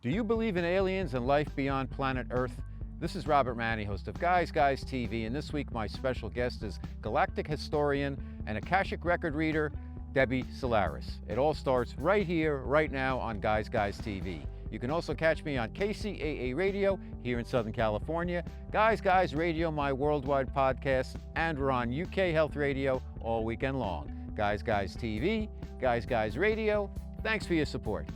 Do you believe in aliens and life beyond planet Earth? This is Robert Manni, host of Guys TV, and this week my special guest is Galactic historian and Akashic record reader, Debbie Solaris. It all starts right here, right now on Guys TV. You can also catch me on KCAA Radio here in Southern California, Guys Radio, my worldwide podcast, and we're on UK Health Radio all weekend long. Guys TV, Guys Radio, thanks for your support.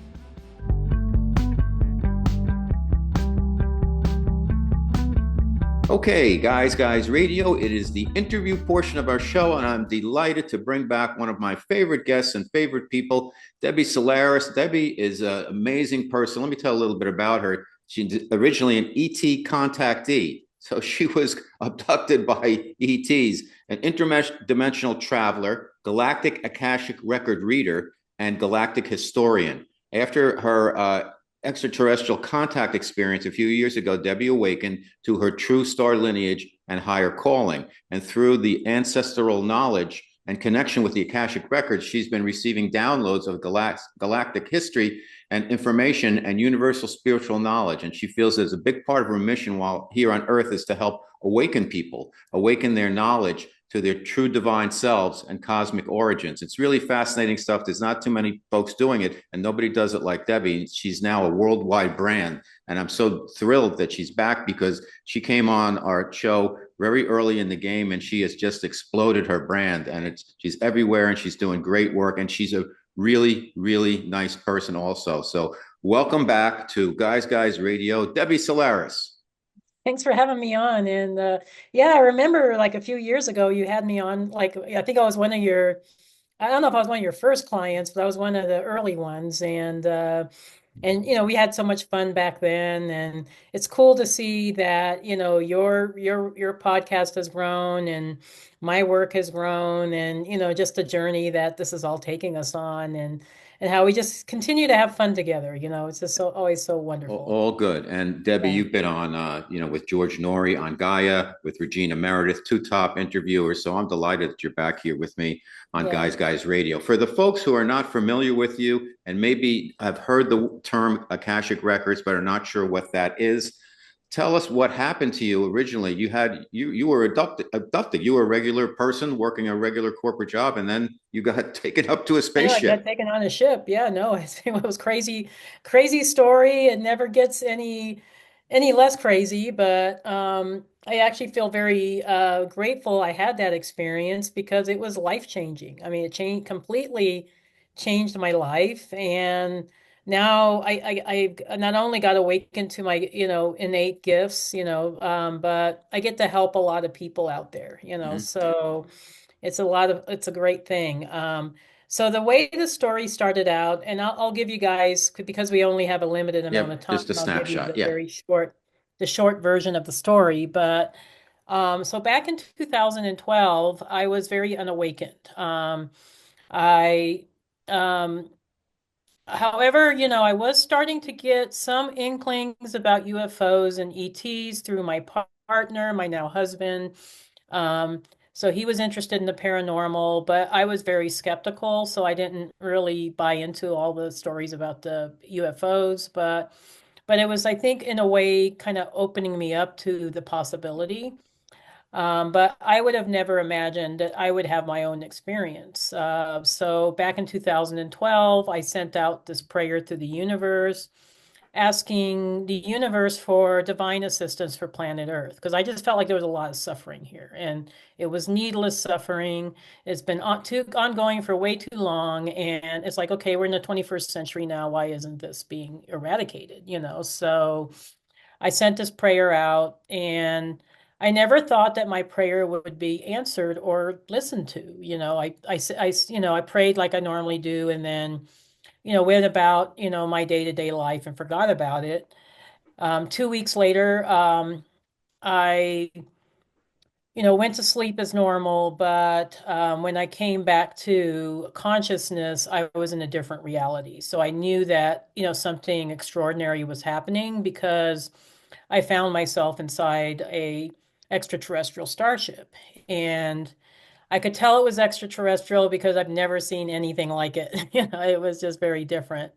Okay, Guys Radio, it is the interview portion of our show, and I'm delighted to bring back one of my favorite guests and favorite people, Debbie Solaris. Debbie is an amazing person. Let me tell a little bit about her. She's originally an ET contactee, so she was abducted by ETs, an interdimensional traveler, galactic Akashic record reader, and galactic historian. After her extraterrestrial contact experience a few years ago, Debbie awakened to her true star lineage and higher calling. And through the ancestral knowledge and connection with the Akashic records, she's been receiving downloads of galactic history and information and universal spiritual knowledge. And she feels there's a big part of her mission while here on Earth is to help awaken people, awaken their knowledge to their true divine selves and cosmic origins. It's really fascinating stuff. There's not too many folks doing it, and nobody does it like Debbie. She's now a worldwide brand, and I'm so thrilled that she's back because she came on our show very early in the game, and she has just exploded her brand, and she's everywhere, and she's doing great work, and she's a really, really nice person also. So welcome back to Guys Radio, Debbie Solaris. Thanks for having me on. And yeah, I remember like a few years ago, you had me on, like, I think I was one of your, I don't know if I was one of your first clients, but I was one of the early ones. And you know, we had so much fun back then. And it's cool to see that, you know, your podcast has grown and my work has grown, and, you know, just the journey that this is all taking us on, and how we just continue to have fun together. You know, it's just always so wonderful. All good. And Debbie, you've been on, with George Noory on Gaia, with Regina Meredith, two top interviewers. So I'm delighted that you're back here with me on Guys Radio. For the folks who are not familiar with you and maybe have heard the term Akashic Records but are not sure what that is, tell us what happened to you originally. You were abducted. You were a regular person working a regular corporate job, and then you got taken up to a spaceship. I got taken on a ship. Yeah, no, it was crazy story. It never gets any less crazy, but I actually feel very grateful I had that experience because it was life-changing. I mean, it completely changed my life, and now I not only got awakened to my, you know, innate gifts, you know, but I get to help a lot of people out there, you know. So it's a great thing. So the way the story started out, and I'll give you guys, because we only have a limited amount of time, just a I'll give you snapshot. the short version of the story. But so back in 2012, I was very unawakened. I However, you know, I was starting to get some inklings about UFOs and ETs through my partner, my now husband. So he was interested in the paranormal, but I was very skeptical, so I didn't really buy into all the stories about the UFOs. But it was, I think, in a way, kind of opening me up to the possibility. But I would have never imagined that I would have my own experience. So back in 2012, I sent out this prayer to the universe, asking the universe for divine assistance for planet Earth, because I just felt like there was a lot of suffering here, and it was needless suffering. It's been ongoing for way too long, and it's like, okay, we're in the 21st century now. Why isn't this being eradicated? You know, so I sent this prayer out, and I never thought that my prayer would be answered or listened to. You know, I prayed like I normally do, and then, you know, went about, you know, my day-to-day life and forgot about it. 2 weeks later, I, you know, went to sleep as normal, but when I came back to consciousness, I was in a different reality. So I knew that, you know, something extraordinary was happening because I found myself inside a extraterrestrial starship. And I could tell it was extraterrestrial because I've never seen anything like it. You know, it was just very different.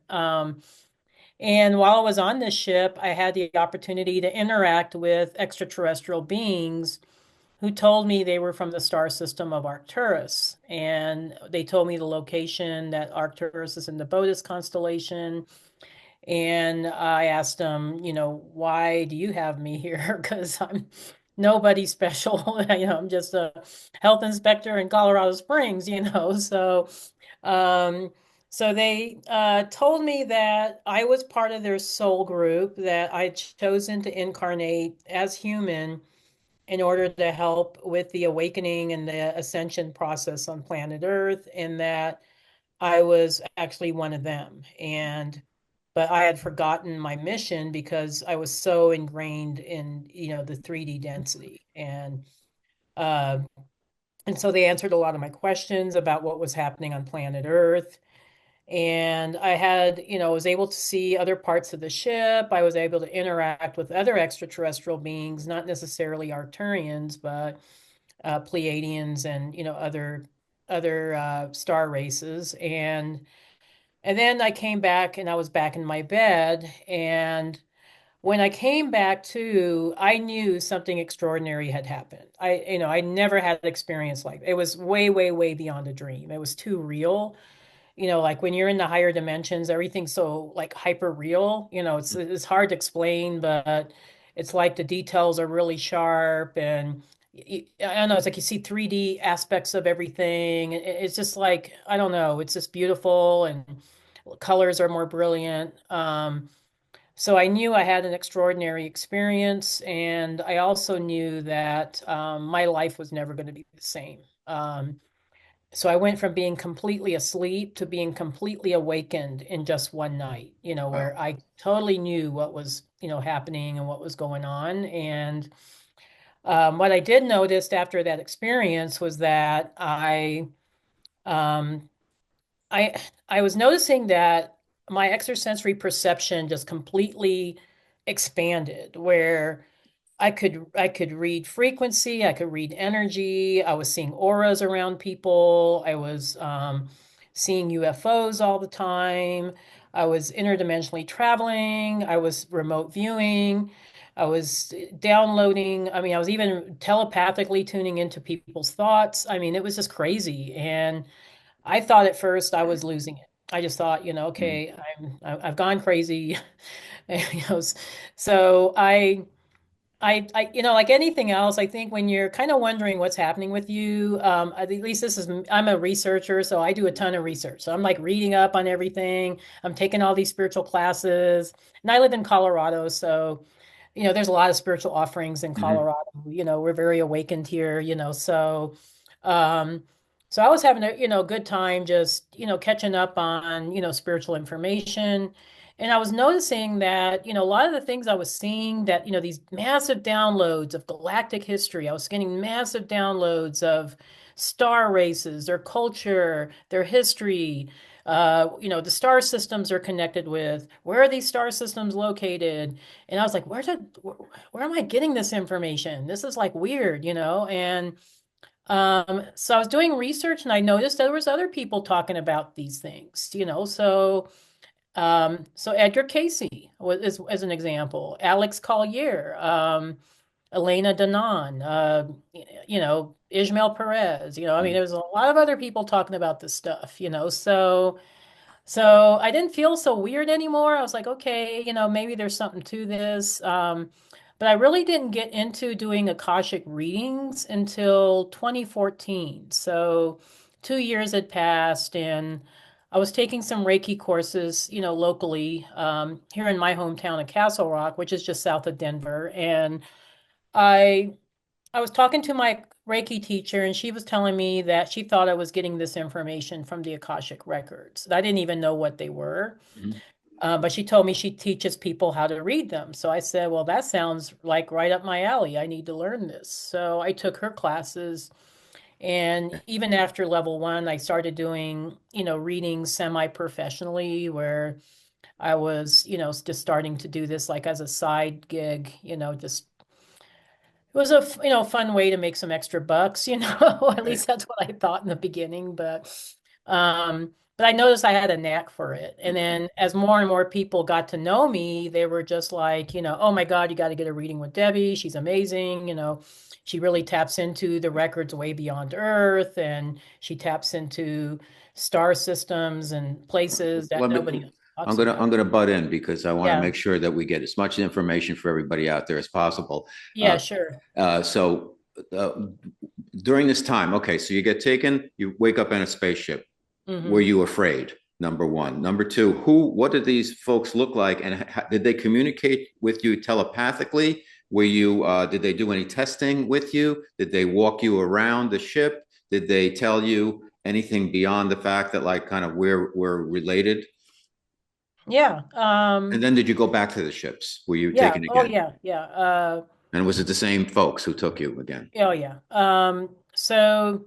And while I was on this ship, I had the opportunity to interact with extraterrestrial beings who told me they were from the star system of Arcturus. And they told me the location that Arcturus is in the Bodas constellation. And I asked them, why do you have me here? Because I'm nobody special. I'm just a health inspector in Colorado Springs. Um, so they told me that I was part of their soul group, that I'd chosen to incarnate as human in order to help with the awakening and the ascension process on planet Earth, and that I was actually one of them. But I had forgotten my mission because I was so ingrained in, the 3D density. Uh, and so they answered a lot of my questions about what was happening on planet Earth. And I had, was able to see other parts of the ship. I was able to interact with other extraterrestrial beings, not necessarily Arcturians, but Pleiadians and, other star races. And then I came back and I was back in my bed. And when I came back to, I knew something extraordinary had happened. I never had experience like it. It was way, way, way beyond a dream. It was too real. Like when you're in the higher dimensions, everything's so like hyper real. It's hard to explain, but it's like the details are really sharp and I don't know, it's like you see 3D aspects of everything. It's just like, I don't know, it's just beautiful and colors are more brilliant. So I knew I had an extraordinary experience, and I also knew that my life was never going to be the same. So I went from being completely asleep to being completely awakened in just one night, Wow. where I totally knew what was, happening and what was going on. And what I did notice after that experience was that um, I, I was noticing that my extrasensory perception just completely expanded, where I could read frequency, I could read energy. I was seeing auras around people. I was seeing UFOs all the time. I was interdimensionally traveling. I was remote viewing. I was downloading. I mean, I was even telepathically tuning into people's thoughts. I mean, it was just crazy. And I thought at first I was losing it. I just thought, Mhm. okay, I've gone crazy. You know, so like anything else, I think when you're kind of wondering what's happening with you, at least I'm a researcher, so I do a ton of research. So I'm like reading up on everything. I'm taking all these spiritual classes, and I live in Colorado, so there's a lot of spiritual offerings in Mhm. Colorado. We're very awakened here, um, so I was having a, good time just, catching up on, spiritual information. And I was noticing that, a lot of the things I was seeing that, these massive downloads of galactic history, I was getting massive downloads of star races, their culture, their history, the star systems are connected with, where are these star systems located? And I was like, where am I getting this information? This is like weird, And so I was doing research and I noticed there was other people talking about these things, so Edgar Casey was as an example, Alex Collier, Elena Danaan, Ismael Perez, I mean, Mhm. there was a lot of other people talking about this stuff, so I didn't feel so weird anymore. I was like, okay, maybe there's something to this. But I really didn't get into doing Akashic readings until 2014. So 2 years had passed, and I was taking some Reiki courses, locally, here in my hometown of Castle Rock, which is just south of Denver. And I I was talking to my Reiki teacher, and she was telling me that she thought I was getting this information from the Akashic records. I didn't even know what they were, Mhm. but she told me she teaches people how to read them. So I said, well, that sounds like right up my alley. I need to learn this. So I took her classes. And even after level one, I started doing, readings semi-professionally, where I was, just starting to do this like as a side gig, just it was a fun way to make some extra bucks, at Right. least that's what I thought in the beginning. But but I noticed I had a knack for it. And then as more and more people got to know me, they were just like, oh my God, you got to get a reading with Debbie. She's amazing. She really taps into the records way beyond Earth, and she taps into star systems and places that Let me, nobody I'm talks gonna about. I'm gonna butt in because I want to Yeah. make sure that we get as much information for everybody out there as possible. Yeah, Uh, sure. so uh, during this time, okay, so you get taken, you wake up in a spaceship. Were Hmm. you afraid? Number one. Number two, what did these folks look like, and did they communicate with you telepathically? Did they do any testing with you? Did they walk you around the ship? Did they tell you anything beyond the fact that like kind of we're related? Yeah. And then did you go back to the ships? Were you Yeah. taken Oh, again? yeah. Yeah. And was it the same folks who took you again? Oh, yeah. So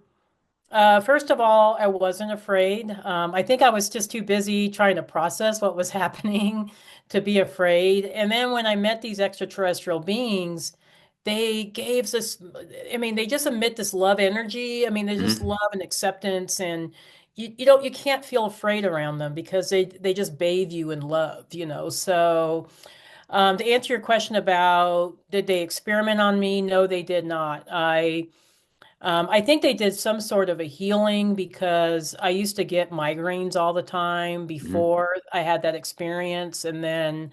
first of all, I wasn't afraid. I think I was just too busy trying to process what was happening to be afraid. And then when I met these extraterrestrial beings, they gave this, I mean, they just emit this love energy. I mean, there's just Hmm. love and acceptance, and you can't feel afraid around them because they just bathe you in love, So to answer your question about did they experiment on me? No, they did not. I think they did some sort of a healing because I used to get migraines all the time Hmm. before I had that experience. And then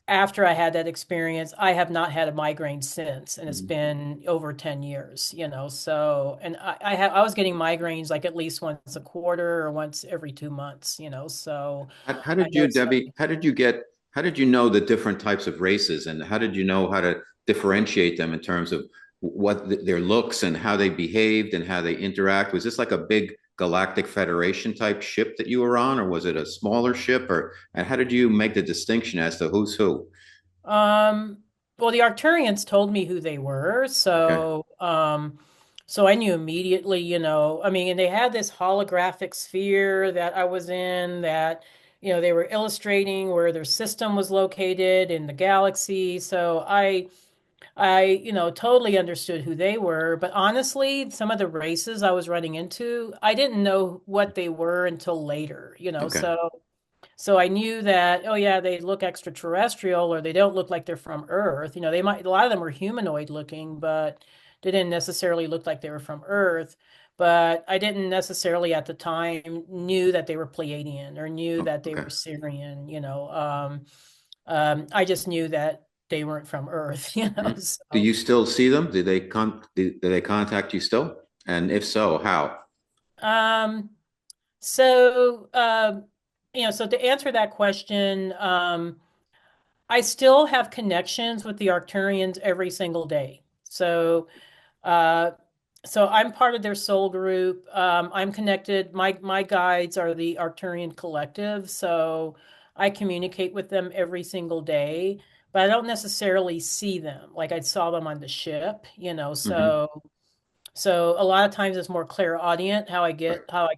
after I had that experience, I have not had a migraine since. And it's Hmm. been over 10 years. So, and I was getting migraines like at least once a quarter or once every 2 months. So How I did know you, it's Debbie, something. how did you know the different types of races and how did you know how to differentiate them in terms of their looks and how they behaved and how they interact? Was this like a big Galactic Federation type ship that you were on, or was it a smaller ship? And how did you make the distinction as to who's who? Um, well, the Arcturians told me who they were, Okay. so I knew immediately. I mean, and they had this holographic sphere that I was in that they were illustrating where their system was located in the galaxy. So I totally understood who they were. But honestly, some of the races I was running into, I didn't know what they were until later. Okay. So I knew that, oh yeah, they look extraterrestrial or they don't look like they're from Earth. They might, a lot of them were humanoid looking, but they didn't necessarily look like they were from Earth. But I didn't necessarily at the time knew that they were Pleiadian or knew Oh, that they okay. were Syrian. I just knew that they weren't from Earth, Mhm. Do So you still see them? Did they contact you still? And if so, how? um so so to answer that question, I still have connections with the Arcturians every single day. Uh, so I'm part of their soul group. I'm connected. My guides are the Arcturian Collective, so I communicate with them every single day, but I don't necessarily see them like I saw them on the ship. Hmm. So a lot of times it's more clairaudient how I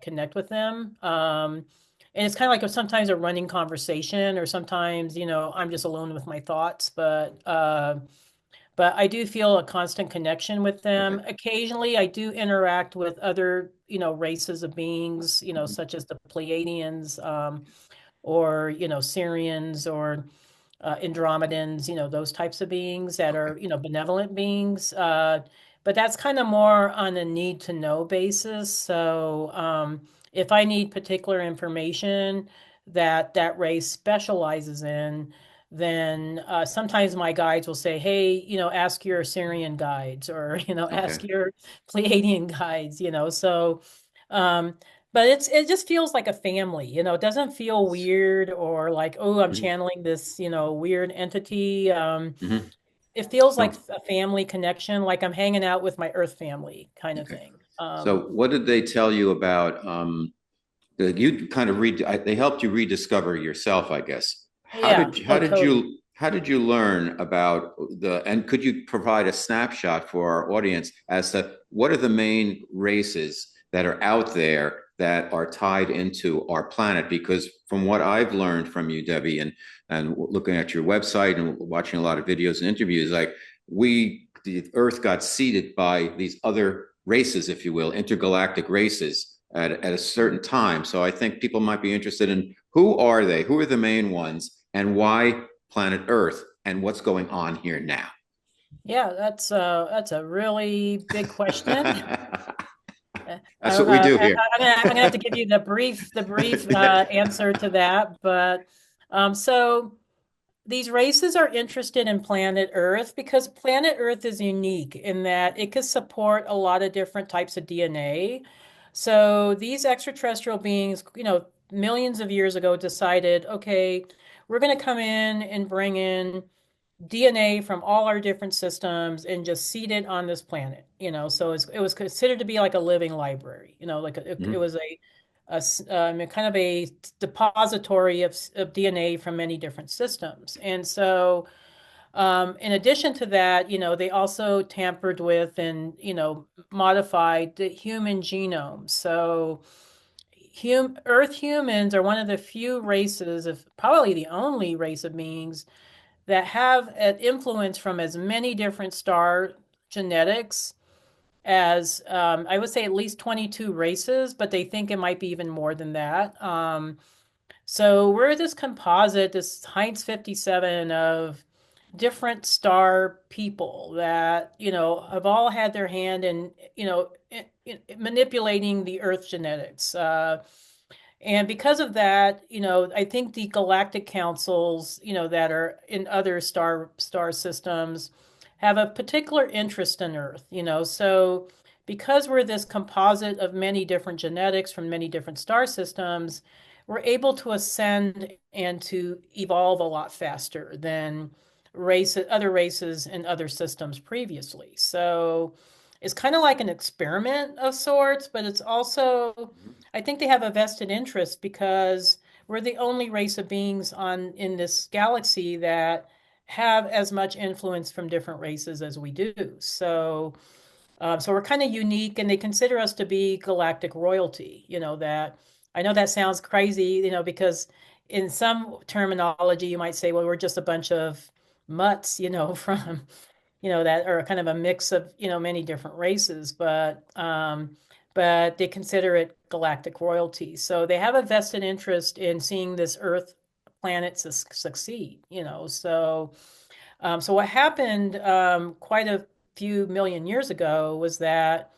connect with them. And it's kind of like sometimes a running conversation, or sometimes I'm just alone with my thoughts. But I do feel a constant connection with Okay. them. Occasionally, I do interact with other races of beings Mhm. such as the Pleiadians, or Syrians, or Andromedans, those types of beings that Okay. are benevolent beings. But that's kind of more on a need to know basis. So if I need particular information that that race specializes in, then sometimes my guides will say, hey, ask your Syrian guides or ask Okay. your Pleiadian guides. So, um, but it just feels like a family. It doesn't feel weird or like, oh, I'm Mhm. channeling this weird entity. Mhm. It feels like So, a family connection, like I'm hanging out with my Earth family kind of okay. thing. So, what did they tell you about you kind of they helped you rediscover yourself, I guess. Yeah, oh, totally. How did you learn about and could you provide a snapshot for our audience as to what are the main races that are out there that are tied into our planet? Because from what I've learned from you, Debbie, and looking at your website and watching a lot of videos and interviews, like the Earth got seeded by these other races, if you will, intergalactic races, at a certain time. So I think people might be interested in who are they? Who are the main ones? And why planet Earth? And what's going on here now? Yeah, that's a really big question. That's what we do here. I'm gonna have to give you the brief answer to that. But so these races are interested in planet Earth because planet Earth is unique in that it can support a lot of different types of DNA. So these extraterrestrial beings, millions of years ago decided, okay, we're going to come in and bring in DNA from all our different systems and just seed it on this planet. So it was considered to be like a living library. Like it Mhm. was kind of a depository of DNA from many different systems. And so, in addition to that, they also tampered with and modified the human genome. So, Earth humans are one of the few races, of probably the only race of beings that have an influence from as many different star genetics as I would say at least 22 races, but they think it might be even more than that. So we're this composite, this Heinz 57 of different star people that, have all had their hand in, manipulating the Earth genetics. And because of that, I think the galactic councils, that are in other star systems have a particular interest in Earth, So because we're this composite of many different genetics from many different star systems, we're able to ascend and to evolve a lot faster than other races and other systems previously. So it's kind of like an experiment of sorts, but it's also, I think they have a vested interest because we're the only race of beings in this galaxy that have as much influence from different races as we do. So we're kind of unique, and they consider us to be galactic royalty. That I know that sounds crazy, because in some terminology you might say, well, we're just a bunch of mutts, from that are kind of a mix of many different races, but they consider it galactic royalty. So they have a vested interest in seeing this Earth planet succeed. So what happened quite a few million years ago was that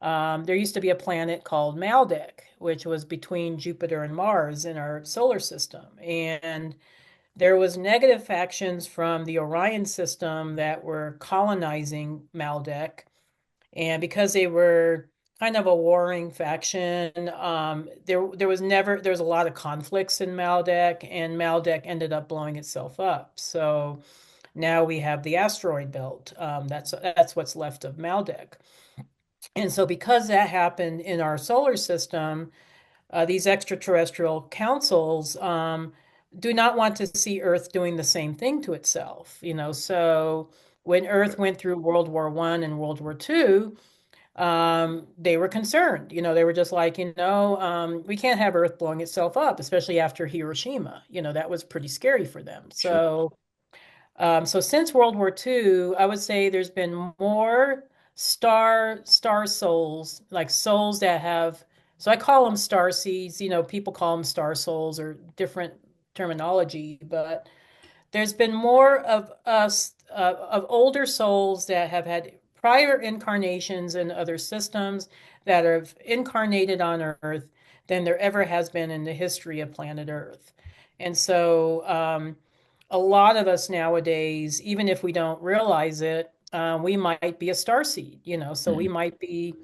there used to be a planet called Maldek, which was between Jupiter and Mars in our solar system. And there was negative factions from the Orion system that were colonizing Maldek. And because they were kind of a warring faction, there was a lot of conflicts in Maldek, and Maldek ended up blowing itself up. So now we have the asteroid belt. That's what's left of Maldek. And so because that happened in our solar system, these extraterrestrial councils do not want to see Earth doing the same thing to itself. So when Earth went through World War I and World War II, they were concerned. They were just like, we can't have Earth blowing itself up, especially after Hiroshima. That was pretty scary for them. Sure. So since World War II, I would say there's been more star souls, like souls that have. So I call them star seeds. People call them star souls or different terminology, but there's been more of us of older souls that have had prior incarnations in other systems that have incarnated on Earth than there ever has been in the history of planet Earth. And so a lot of us nowadays, even if we don't realize it, we might be a star seed, so we Mhm. might be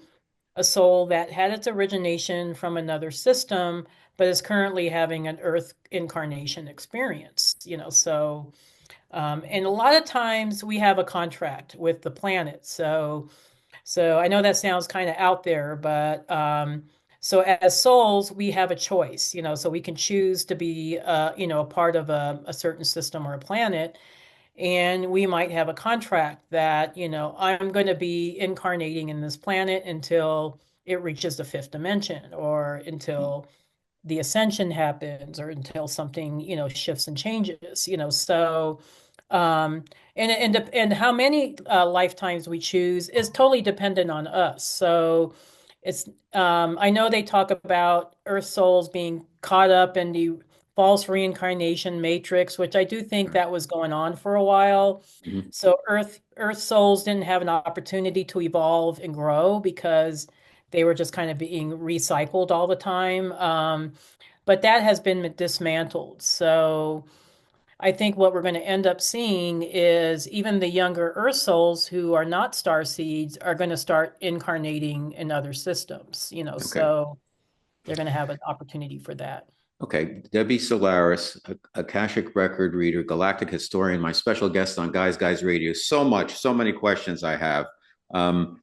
a soul that had its origination from another system, but is currently having an Earth incarnation experience, and a lot of times we have a contract with the planet. So I know that sounds kind of out there, but so as souls, we have a choice, so we can choose to be, a part of a certain system or a planet. And we might have a contract that, I'm going to be incarnating in this planet until it reaches the fifth dimension or until the ascension happens or until something, shifts and changes, so um and how many lifetimes we choose is totally dependent on us. So it's I know they talk about Earth souls being caught up in the false reincarnation matrix, which I do think that was going on for a while. Mhm. So Earth souls didn't have an opportunity to evolve and grow because they were just kind of being recycled all the time. But that has been dismantled. So I think what we're going to end up seeing is even the younger Earth souls who are not star seeds are going to start incarnating in other systems, Okay. so they're going to have an opportunity for that. Okay, Debbie Solaris, Akashic record reader, galactic historian, my special guest on Guys Radio. So much, so many questions I have.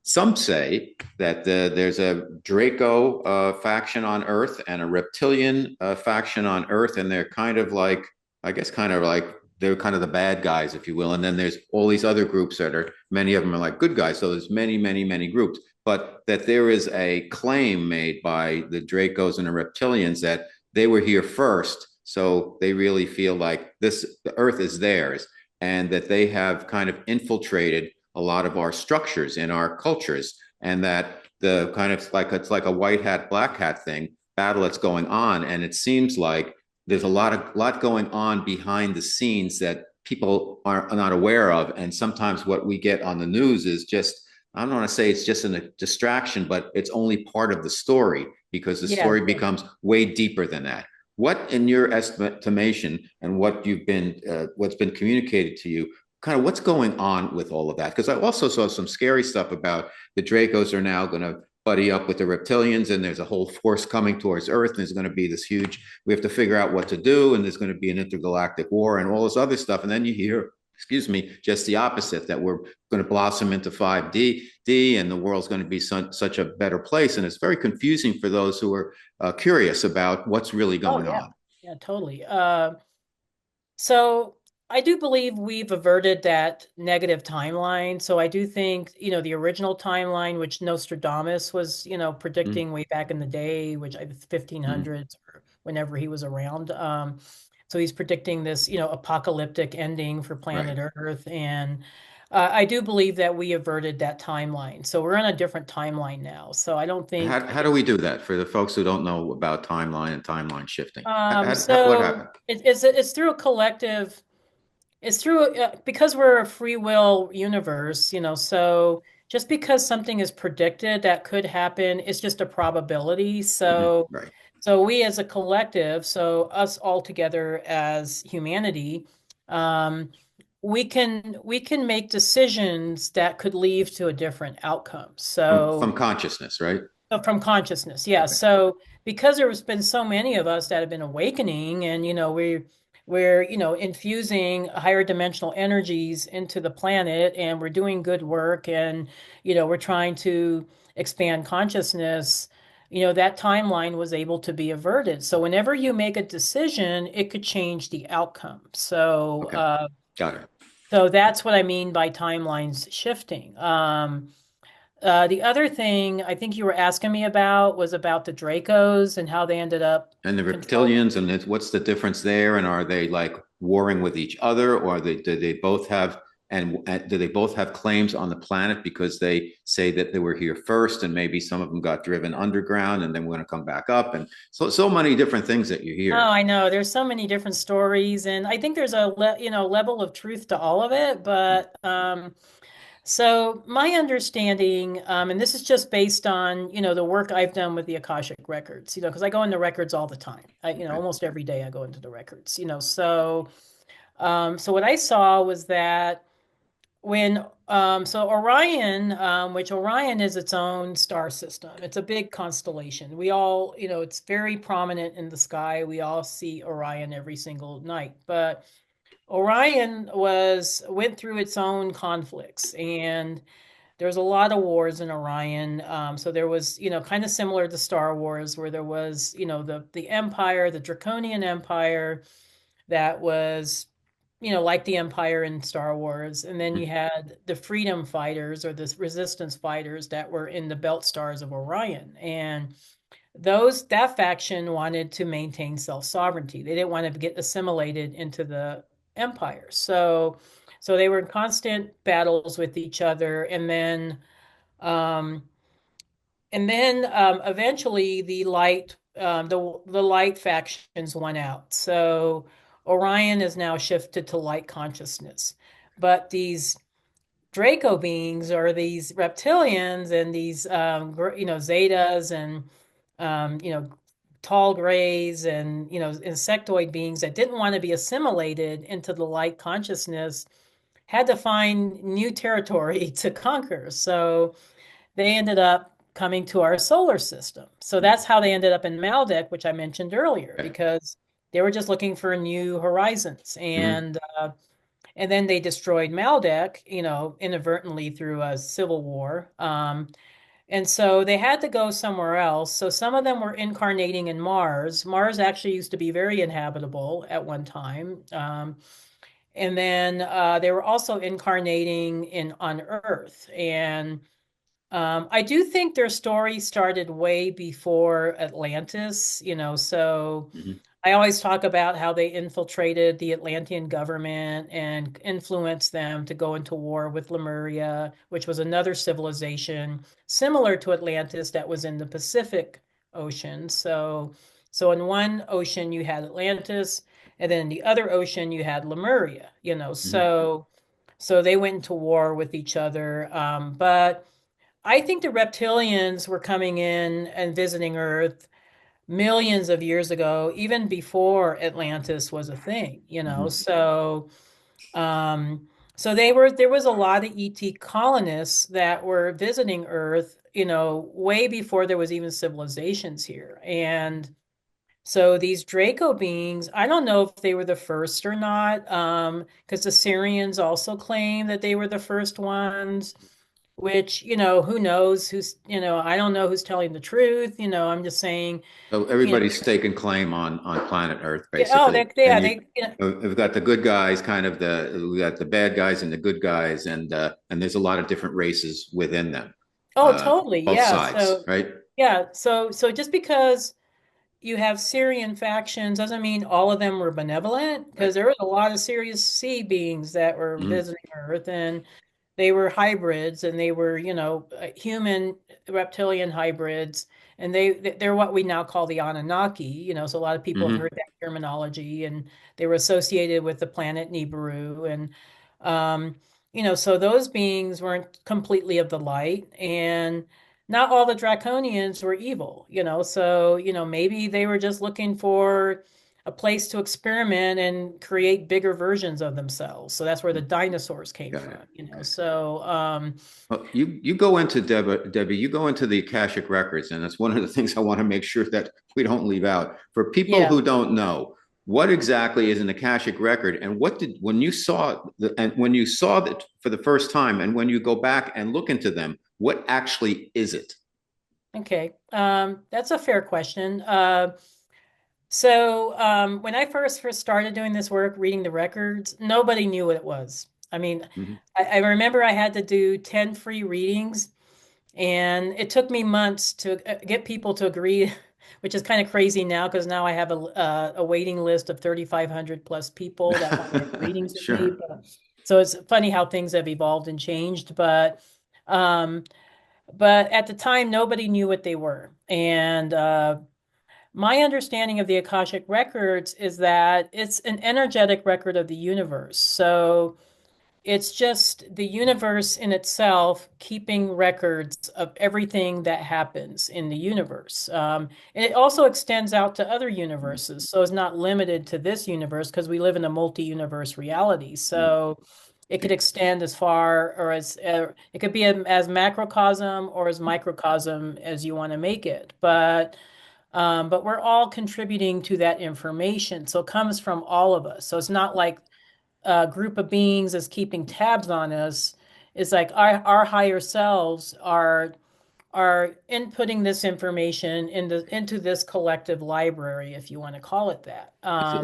Some say that there's a Draco faction on Earth and a reptilian faction on Earth, and they're kind of like, I guess, kind of like they're kind of the bad guys, if you will. And then there's all these other groups that are, many of them are like good guys. So there's many, many, many groups. But that there is a claim made by the Dracos and the reptilians that they were here first, so they really feel like the earth is theirs, and that they have kind of infiltrated a lot of our structures in our cultures, and that the kind of like it's like a white hat black hat thing battle that's going on, and it seems like there's a lot going on behind the scenes that people are not aware of, and sometimes what we get on the news is just, I don't want to say it's just a distraction, but it's only part of the story because the Yeah, story becomes way deeper than that. What, in your estimation, and what's been communicated to you, kind of what's going on with all of that? Because I also saw some scary stuff about the Dracos are now going to buddy up with the reptilians, and there's a whole force coming towards Earth, and there's going to be this huge. We have to figure out what to do, and there's going to be an intergalactic war, and all this other stuff. And then you hear, excuse me, just the opposite, that we're going to blossom into 5D, and the world's going to be such a better place. And it's very confusing for those who are curious about what's really oh going yeah, on. yeah, totally. So I do believe we've averted that negative timeline. So I do think, the original timeline, which Nostradamus was, Mm, predicting way back in the day, which I mm, 1500s or whenever he was around. So he's predicting this, apocalyptic ending for right. planet Earth. And I do believe that we averted that timeline. So we're on a different timeline now. So I don't think, How do we do that for the folks who don't know about timeline and timeline shifting? What so happened? it's through a collective. It's through because we're a free will universe, so just because something is predicted that could happen, it's just a probability. Hmm. So, Right. so we as a collective, so us all together as humanity, um, we can make decisions that could lead to a different outcome. From So consciousness, right? from consciousness, yeah. Okay. So because there's been so many of us that have been awakening, and we're infusing higher dimensional energies into the planet, and we're doing good work, and we're trying to expand consciousness. That timeline was able to be averted. So whenever you make a decision, it could change the outcome. So Okay. Got it. so that's what I mean by timelines shifting. The other thing I think you were asking me about was about the Dracos and how they ended up And the controlling. reptilians, and what's the difference there? And are they like warring with each other, or do they both have, and do they both have claims on the planet because they say that they were here first, and maybe some of them got driven underground, and then we're going to come back up, and so many different things that you Oh, hear. I know. There's so many different stories, and I think there's a level of truth to all of it. But so my understanding, and this is just based on the work I've done with the Akashic records, because I go into records all the time. Okay. Almost every day I go into the records. So what I saw was that when so Orion, which Orion is its own star system. It's a big constellation. We all, it's very prominent in the sky. We all see Orion every single night. But Orion went through its own conflicts, and there's a lot of wars in Orion. So there was, kind of similar to Star Wars, where there was, the Empire, the Draconian Empire, that was like the Empire in Star Wars. And then you Mhm. had the freedom fighters or the resistance fighters that were in the belt stars of Orion. And that faction wanted to maintain self-sovereignty. They didn't want to get assimilated into the Empire. So they were in constant battles with each other. Um, and then eventually the light factions won out. So Orion is now shifted to light consciousness. But these Draco beings or these reptilians and these zetas and tall grays and insectoid beings that didn't want to be assimilated into the light consciousness had to find new territory to conquer. So they ended up coming to our solar system. So that's how they ended up in Maldek, which I mentioned earlier, Okay. because they were just looking for new horizons. Mhm. And then they destroyed Maldek, inadvertently through a civil war. And so they had to go somewhere else. So some of them were incarnating in Mars. Mars actually used to be very inhabitable at one time. And then they were also incarnating on Earth. And I do think their story started way before Atlantis, so Mhm. I always talk about how they infiltrated the Atlantean government and influenced them to go into war with Lemuria, which was another civilization similar to Atlantis that was in the Pacific Ocean. So in one ocean you had Atlantis, and then in the other ocean you had Lemuria, Mhm. so they went into war with each other. But I think the reptilians were coming in and visiting Earth millions of years ago, even before Atlantis was a thing, Mhm. um, so there was a lot of ET colonists that were visiting Earth, way before there was even civilizations here. And so these Draco beings, I don't know if they were the first or not, because the Syrians also claim that they were the first ones, which, who knows I don't know who's telling the truth. I'm just saying, So you know, everybody's taking claim on planet Earth, yeah, oh, basically. And we've got the good guys, we got the bad guys and the good guys, and there's a lot of different races within them, oh, totally. both Yeah. sides, So, right? yeah. So just because you have Syrian factions doesn't mean all of them were benevolent, Right. because there was a lot of serious sea beings that were Mhm. visiting Earth, and they were hybrids, and they were, human reptilian hybrids, and they're what we now call the Anunnaki, so a lot of people have Mhm. heard that terminology, and they were associated with the planet Nibiru, and um, so those beings weren't completely of the light, and not all the draconians were evil, so maybe they were just looking for a place to experiment and create bigger versions of themselves. So that's where the dinosaurs came Got it. from, Okay. So Well, you go into Debbie, you go into the Akashic records, and it's one of the things I want to make sure that we don't leave out. For people yeah. who don't know, what exactly is an Akashic record, and what did when you saw that for the first time, and when you go back and look into them, what actually is it? Okay. That's a fair question. So when I first started doing this work, reading the records, nobody knew what it was. I mean, Mhm. I remember I had to do 10 free readings. And it took me months to get people to agree, which is kind of crazy now, because now I have a waiting list of 3,500 plus people that want to have readings with me. Sure. So it's funny how things have evolved and changed. Um, but at the time, nobody knew what they were. And my understanding of the Akashic records is that it's an energetic record of the universe. So it's just the universe in itself keeping records of everything that happens in the universe. And it also extends out to other universes. So it's not limited to this universe, because we live in a multi-universe reality. So it could extend as far, or it could be as macrocosm or as microcosm as you want to make it. But we're all contributing to that information. So it comes from all of us. So it's not like group of beings is keeping tabs on us. It's like our higher selves are inputting this information into this collective library, if you want to call it that.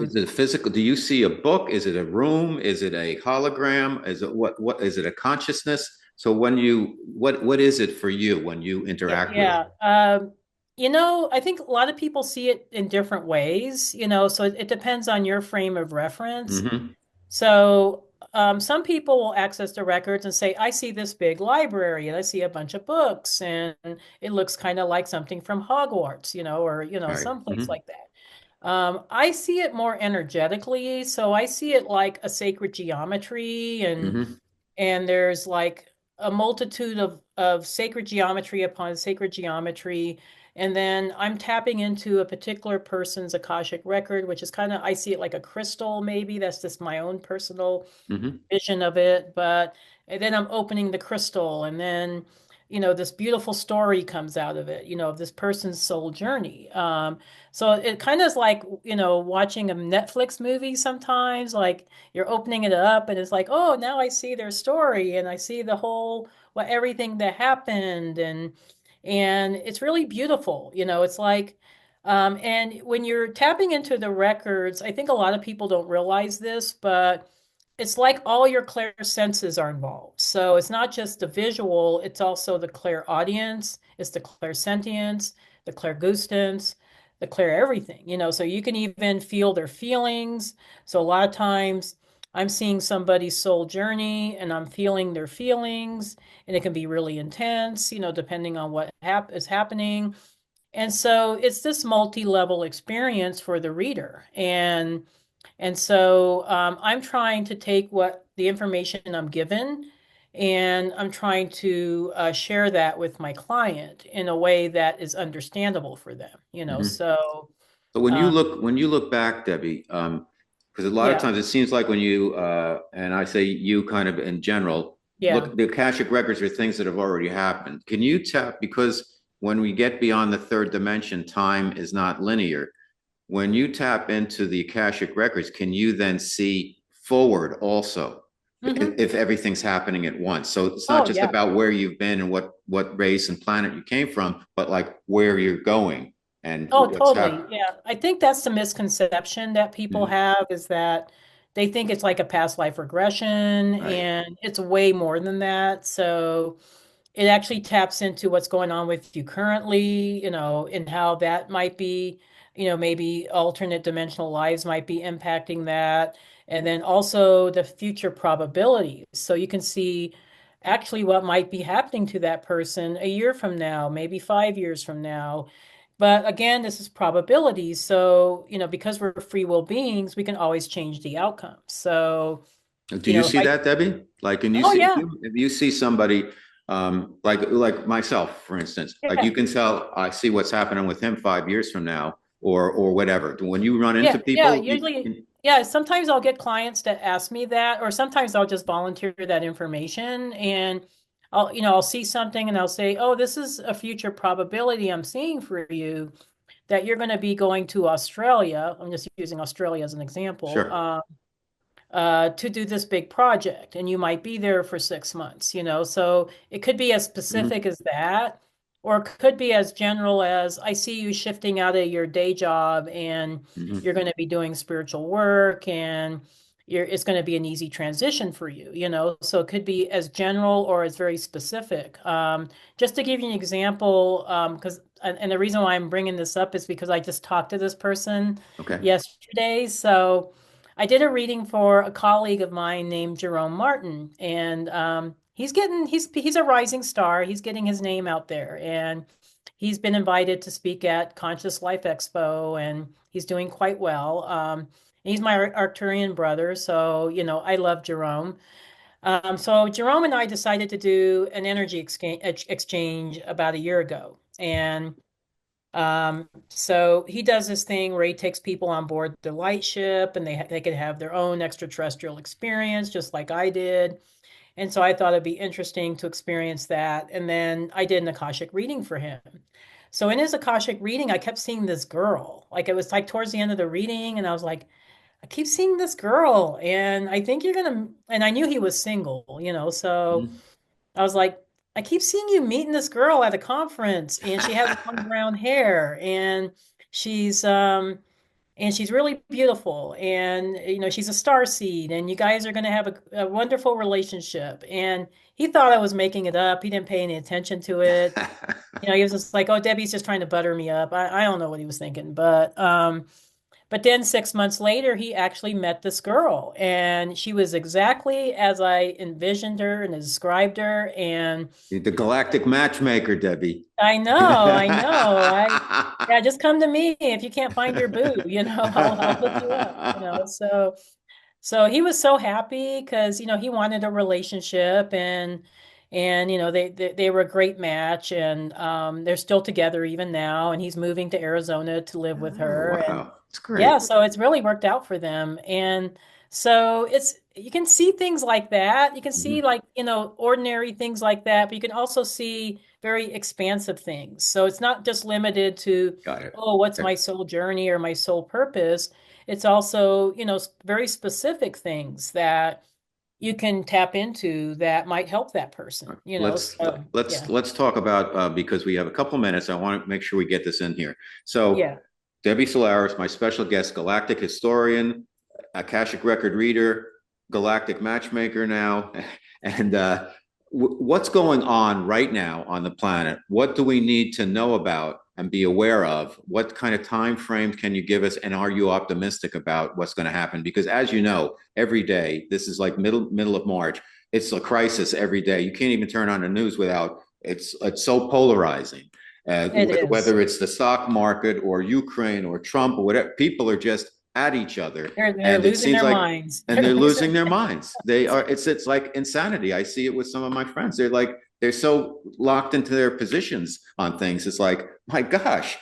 Is it a physical? Do you see a book? Is it a room? Is it a hologram? Is it what is it a consciousness? So what is it for you when you interact with it? Yeah. I think a lot of people see it in different ways, so it depends on your frame of reference. Hmm. So some people will access the records and say, I see this big library and I see a bunch of books and it looks kind of like something from Hogwarts, or, Right. someplace like that. I see it more energetically. So I see it like a sacred geometry, Hmm. and there's like a multitude of sacred geometry upon sacred geometry. And then I'm tapping into a particular person's Akashic record, which is kind of, I see it like a crystal, maybe. That's just my own personal Hmm. vision of it. But and then I'm opening the crystal, and then, this beautiful story comes out of it, of this person's soul journey. So it kind of is like, watching a Netflix movie sometimes, like you're opening it up and it's like, oh, now I see their story and I see the whole, well, everything that happened. And it's really beautiful. It's like, and when you're tapping into the records, I think a lot of people don't realize this, but it's like all your clear senses are involved. So it's not just the visual, it's also the clear audience, it's the clear sentience, the clear gustance, the clear everything, so you can even feel their feelings. So a lot of times I'm seeing somebody's soul journey and I'm feeling their feelings, and it can be really intense, depending on what is happening. And so it's this multi-level experience for the reader. And so I'm trying to take what the information I'm given, and I'm trying to share that with my client in a way that is understandable for them, Hmm. So But um, when you look back, Debbie, because a lot of yeah, times it seems like when you and I say you kind of in general, yeah. look, the Akashic records are things that have already happened. Can you tap, because when we get beyond the third dimension, time is not linear. When you tap into the Akashic records, can you then see forward also, Hmm. if everything's happening at once? So it's not Oh, just yeah. about where you've been and what race and planet you came from, but like where you're going and Oh, what's totally. happening. Yeah. I think that's the misconception that people Mhm. have, is that they think it's like a past life regression, Right. and it's way more than that. So it actually taps into what's going on with you currently, and how that might be, maybe alternate dimensional lives might be impacting that. And then also the future probabilities. So you can see actually what might be happening to that person a year from now, maybe 5 years from now. But again, this is probabilities. So, because we're free will beings, we can always change the outcome. So, Do you if see I, that, Debbie? Like, can you oh, see yeah, if you see somebody like myself, for instance, like you yeah. can tell I see what's happening with him 5 years from now, or whatever. When you run into Yeah, people, you usually, can, yeah, sometimes I'll get clients that ask me that, or sometimes I'll just volunteer that information, and I'll see something and I'll say, "Oh, this is a future probability I'm seeing for you, that you're going to be going to Australia." I'm just using Australia as an example. sure. To do this big project, and you might be there for 6 months, so it could be as Hmm. specific as that, or it could be as general as, I see you shifting out of your day job and you're Hmm. going to be doing spiritual work, and it's going to be an easy transition for you, so it could be as general or as very specific. Just to give you an example, because and the reason why I'm bringing this up is because I just talked to this person Okay. yesterday. So I did a reading for a colleague of mine named Jerome Martin, and he's a rising star. He's getting his name out there, and he's been invited to speak at Conscious Life Expo, and he's doing quite well. He's my Arcturian brother, so I love Jerome. So Jerome and I decided to do an energy exchange about a year ago, and so he does this thing where he takes people on board the light ship, and they could have their own extraterrestrial experience, just like I did. And so I thought it'd be interesting to experience that. And then I did an Akashic reading for him. So in his Akashic reading, I kept seeing this girl. Like, it was like towards the end of the reading, and I was like, I keep seeing this girl, and I think you're gonna. And I knew he was single, so Hmm. I was like, I keep seeing you meeting this girl at a conference, and she has long brown hair, she's um and she's really beautiful, and she's a star seed, and you guys are going to have a wonderful relationship. And he thought I was making it up. He didn't pay any attention to it. He was just like, oh, Debbie's just trying to butter me up. I don't know what he was thinking, but But then 6 months later, he actually met this girl, and she was exactly as I envisioned her and described her. And The galactic matchmaker, Debbie. I know. Yeah, just come to me if you can't find your boo, I'll hook you up. So he was so happy because, he wanted a relationship, and they were a great match, and they're still together even now, and he's moving to Arizona to live with Oh, her. And wow. It's yeah, great. so it's really worked out for them. And so you can see things like that. You can see, Mhm. like, ordinary things like that, but you can also see very expansive things. So it's not just limited to, Got it. oh, what's Okay. my soul journey or my soul purpose? It's also, very specific things that you can tap into that might help that person, Let's so let's yeah, let's talk about because we have a couple minutes. I want to make sure we get this in here. So, yeah, Debbie Solaris, my special guest, galactic historian, Akashic record reader, galactic matchmaker now, and what's going on right now on the planet? What do we need to know about and be aware of? What kind of time frames can you give us? And are you optimistic about what's going to happen? Because as you know, every day, this is like middle of March. It's a crisis every day. You can't even turn on the news without it's so polarizing. it is. Whether it's the stock market or Ukraine or Trump or whatever, people are just at each other, They're and it losing seems their like, minds. and They're they're losing losing their minds. They are. It's like insanity. I see it with some of my friends. They're so locked into their positions on things. It's like, my gosh,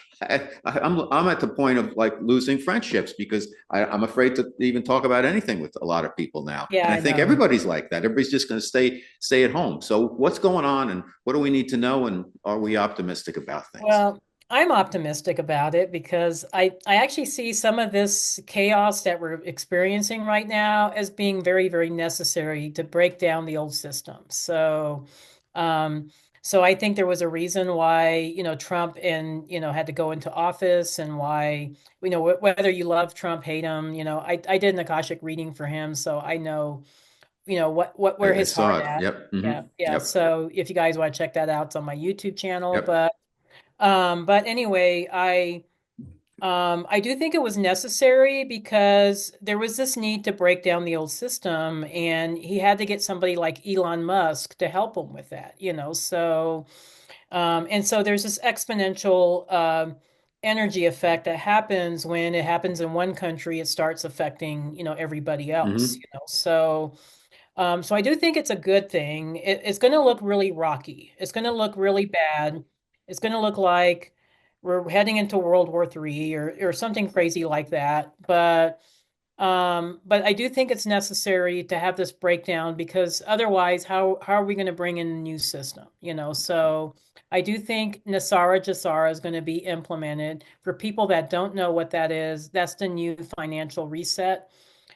I'm at the point of like losing friendships because I'm afraid to even talk about anything with a lot of people now. Yeah, And I I think know. everybody's like that. Everybody's just going to stay at home. So what's going on, and what do we need to know, and are we optimistic about things? Well, I'm optimistic about it because I actually see some of this chaos that we're experiencing right now as being very, very necessary to break down the old system. Um, so I think there was a reason why, Trump and, had to go into office, and why, whether you love Trump, hate him, I did an Akashic reading for him, so I know, where I his heart saw it. at. Yep. Yeah, yeah. Yep. So if you guys want to check that out, it's on my YouTube channel. Yep. But anyway, I do think it was necessary because there was this need to break down the old system, and he had to get somebody like Elon Musk to help him with that. And so there's this exponential energy effect that happens when it happens in one country, it starts affecting, everybody else, Hmm. so I do think it's a good thing. It's going to look really rocky. It's going to look really bad. It's going to look like we're heading into World War III, or something crazy like that. But I do think it's necessary to have this breakdown, because otherwise, how are we going to bring in a new system? So I do think Nasara Jasara is going to be implemented. For people that don't know what that is, that's the new financial reset,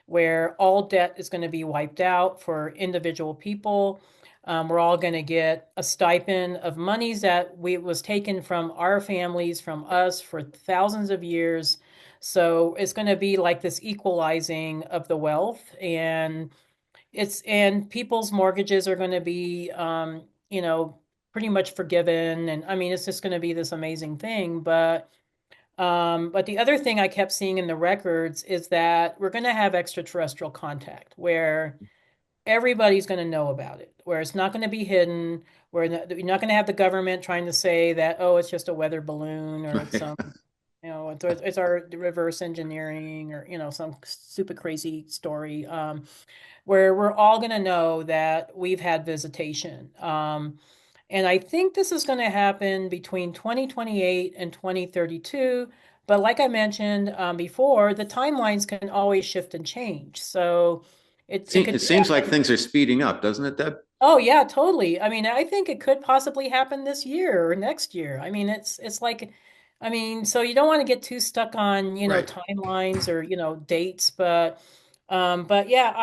where all debt is going to be wiped out for individual people. We're all going to get a stipend of monies that was taken from our families, from us, for thousands of years. So it's going to be like this equalizing of the wealth, and people's mortgages are going to be, pretty much forgiven. And I mean, it's just going to be this amazing thing. But the other thing I kept seeing in the records is that we're going to have extraterrestrial contact, where everybody's going to know about it, where it's not going to be hidden, where you're not going to have the government trying to say that, oh, it's just a weather balloon, or it's some, it's our reverse engineering, or, some stupid crazy story, where we're all going to know that we've had visitation. And I think this is going to happen between 2028 and 2032. But like I mentioned before, the timelines can always shift and change. So it It could, seems like things are speeding up, doesn't it, Deb? oh yeah, totally. I mean, I think it could possibly happen this year or next year. I mean, it's like, I mean, so you don't want to get too stuck on, Right. timelines, or, dates, but yeah,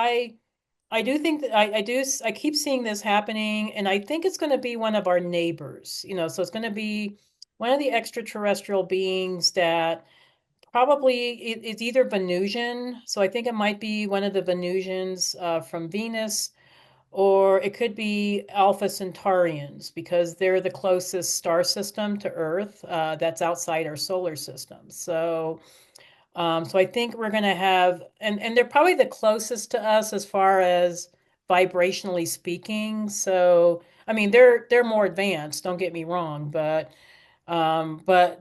I do think that I keep seeing this happening, and I think it's going to be one of our neighbors, so it's going to be one of the extraterrestrial beings that probably it's either Venusian, so I think it might be one of the Venusians from Venus, or it could be Alpha Centaurians, because they're the closest star system to Earth that's outside our solar system. So So I think we're going to have, and they're probably the closest to us as far as vibrationally speaking. So, I mean, they're more advanced, don't get me wrong, but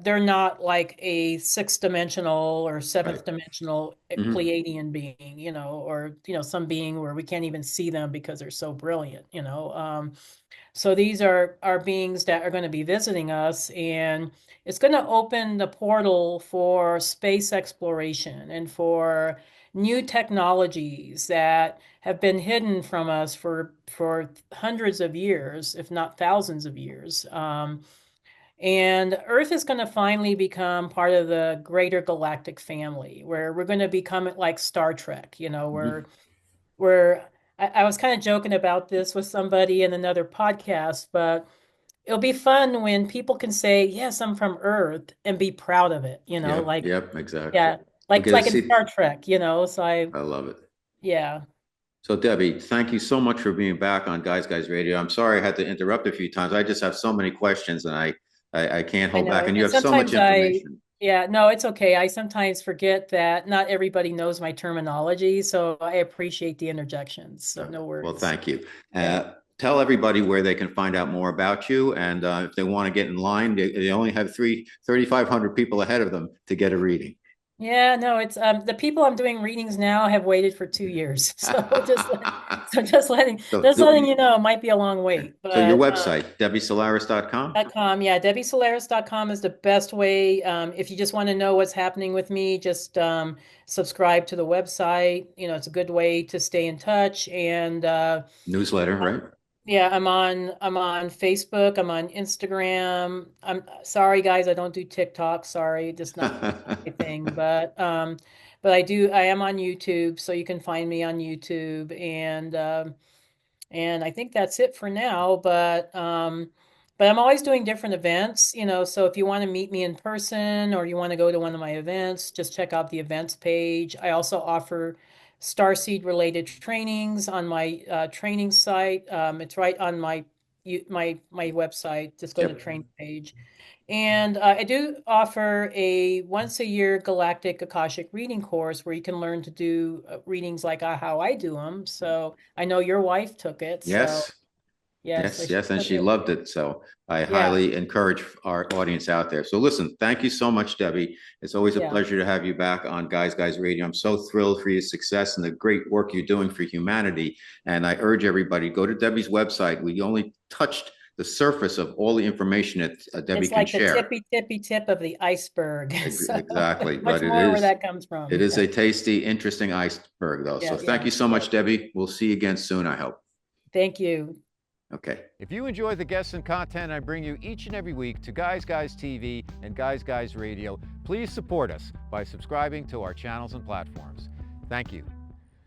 they're not like a sixth dimensional or Right. seventh dimensional Hmm. Pleiadian being, or some being where we can't even see them because they're so brilliant. So these are beings that are going to be visiting us, and it's going to open the portal for space exploration and for new technologies that have been hidden from us for hundreds of years, if not thousands of years. And Earth is going to finally become part of the greater galactic family, where we're going to become like Star Trek, Hmm. where I was kind of joking about this with somebody in another podcast, but it'll be fun when people can say, "Yes, I'm from Earth," and be proud of it. Yep. Like, Yep. Exactly. yeah, We like get to like in see. Star Trek. So I love it. yeah, So Debbie, thank you so much for being back on Guys Radio. I'm sorry I had to interrupt a few times. I just have so many questions and I can't I hold back. know. And you And have so much sometimes information. yeah, no, it's okay. I sometimes forget that not everybody knows my terminology, so I appreciate the interjections. So Okay. no Well, worries. thank you. Yeah. Tell everybody where they can find out more about you. And if they want to get in line, they only have 3,500 people ahead of them to get a reading. Yeah, no, it's the people I'm doing readings now have waited for 2 years. So So, just letting you know, it might be a long wait. so your But website, DebbieSolaris.com. .com, yeah, DebbieSolaris.com is the best way. If you just want to know what's happening with me, just subscribe to the website. It's a good way to stay in touch. And Newsletter, right? yeah, I'm on Facebook, I'm on Instagram. I'm sorry guys, I don't do TikTok. Sorry, just not my thing. But I am on YouTube, so you can find me on YouTube, and I think that's it for now. But I'm always doing different events. So if you want to meet me in person or you want to go to one of my events, just check out the events page. I also offer Starseed related trainings on my training site. It's right on my website. Just go to Yep. training page. And I do offer a once a year Galactic Akashic reading course where you can learn to do readings like how I do them. So I know your wife took it. So Yes. yes, so Yes, she yes, and took she it. loved it. So I Yeah, highly encourage our audience out there. So listen, thank you so much, Debbie. It's always a yeah. pleasure to have you back on Guys Radio. I'm so thrilled for your success and the great work you're doing for humanity. And I urge everybody, go to Debbie's website. We only touched the surface of all the information that Debbie It's can like the share. tippy tip of the iceberg. So Exactly. there's much But more where that comes it from. is Yeah, a tasty, interesting iceberg, though. So yeah, thank yeah, you so yeah. much, Debbie. We'll see you again soon, I hope. Thank you. Okay. If you enjoy the guests and content I bring you each and every week to Guys TV and Guys Radio, please support us by subscribing to our channels and platforms. Thank you.